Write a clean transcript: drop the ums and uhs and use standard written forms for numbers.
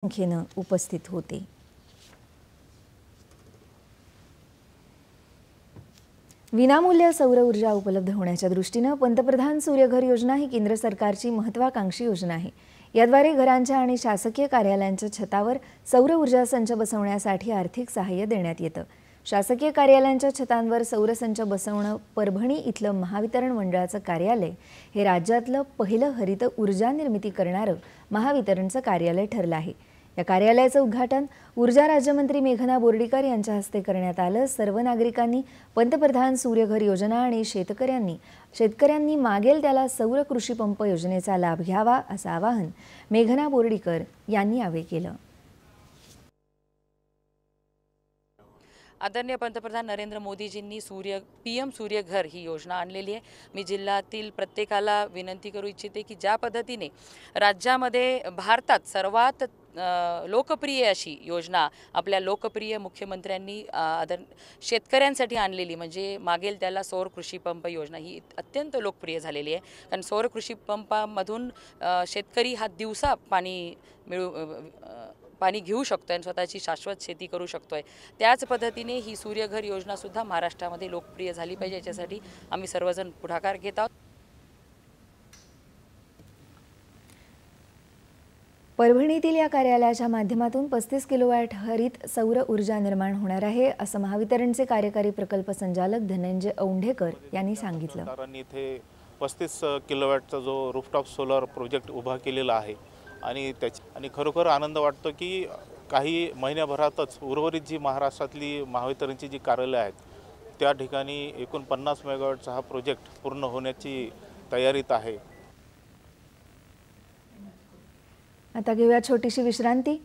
संख्येने उपस्थित होते। विनामूल्य सौर ऊर्जा उपलब्ध होण्याच्या दृष्टीने पंतप्रधान सूर्यघर योजना ही केंद्र सरकारची महत्त्वाकांक्षी योजना आहे। याद्वारे घरांच्या आणि शासकीय कार्यालयांच्या छतावर सौर ऊर्जा संच बसवण्यासाठी आर्थिक सहाय्य देण्यात येतं। शासकीय कार्यालयांच्या छतांवर सौर संच बसवणं परभणी इथलं महावितरण मंडळाचं कार्यालय हे राज्यातलं पहिलं हरित ऊर्जा निर्मिती करणारं महावितरणचं कार्यालय ठरलं आहे। या कार्यालयाचं उद्घाटन ऊर्जा राज्यमंत्री मेघना बोर्डीकर यांच्या हस्ते करण्यात आलं। सर्व नागरिकांनी पंतप्रधान सूर्यघर योजना आणि शेतकऱ्यांनी मागेल त्याला सौर कृषी पंप योजनेचा लाभ घ्यावा असं आवाहन मेघना बोर्डीकर यांनी यावेळी केलं। आदरणीय पंतप्रधान नरेंद्र मोदीजींनी पीएम सूर्यघर ही योजना आणलेली आहे। मी जिल्ह्यातील प्रत्येकाला विनंती करू इच्छिते की ज्या पद्धतीने राज्यामध्ये भारतात सर्वात लोकप्रिय अशी योजना आपल्या लोकप्रिय मुख्यमंत्र्यांनी शेतकऱ्यांसाठी आणलेली म्हणजे मागेल त्याला सौर कृषी पंप योजना ही अत्यंत लोकप्रिय झालेली आहे। कारण सौर कृषी पंपामधून शेतकरी हा दिवसा पाणी घेऊ शकतो आणि स्वतःची शाश्वत शेती करू शकतोय। त्याच पद्धतीने ही सूर्यघर योजना सुद्धा महाराष्ट्रामध्ये लोकप्रिय झाली पाहिजे, याच्यासाठी आम्ही सर्वजण पुढाकार घेत आहोत। परभणीतील या कार्यालयाच्या माध्यमातून 35 किलोवॅट हरित सौर ऊर्जा निर्माण होणार आहे असं महावितरणचे कार्यकारी प्रकल्प संचालक धनंजय औंढेकर यांनी सांगितलं। कारण इथे 35 किलोवॅटचा जो रूफटॉप सोलर प्रोजेक्ट उभा केलेला आहे आणि खरोखर आनंद वाटतो की काही महिन्याभरातच उर्वरित जी महाराष्ट्रातली महावितरणची जी कार्यालय आहेत त्या ठिकाणी एकूण 50 मेगावॅटचा हा प्रोजेक्ट पूर्ण होण्याची तयारीत आहे। आता घेऊया छोटीशी विश्रांती।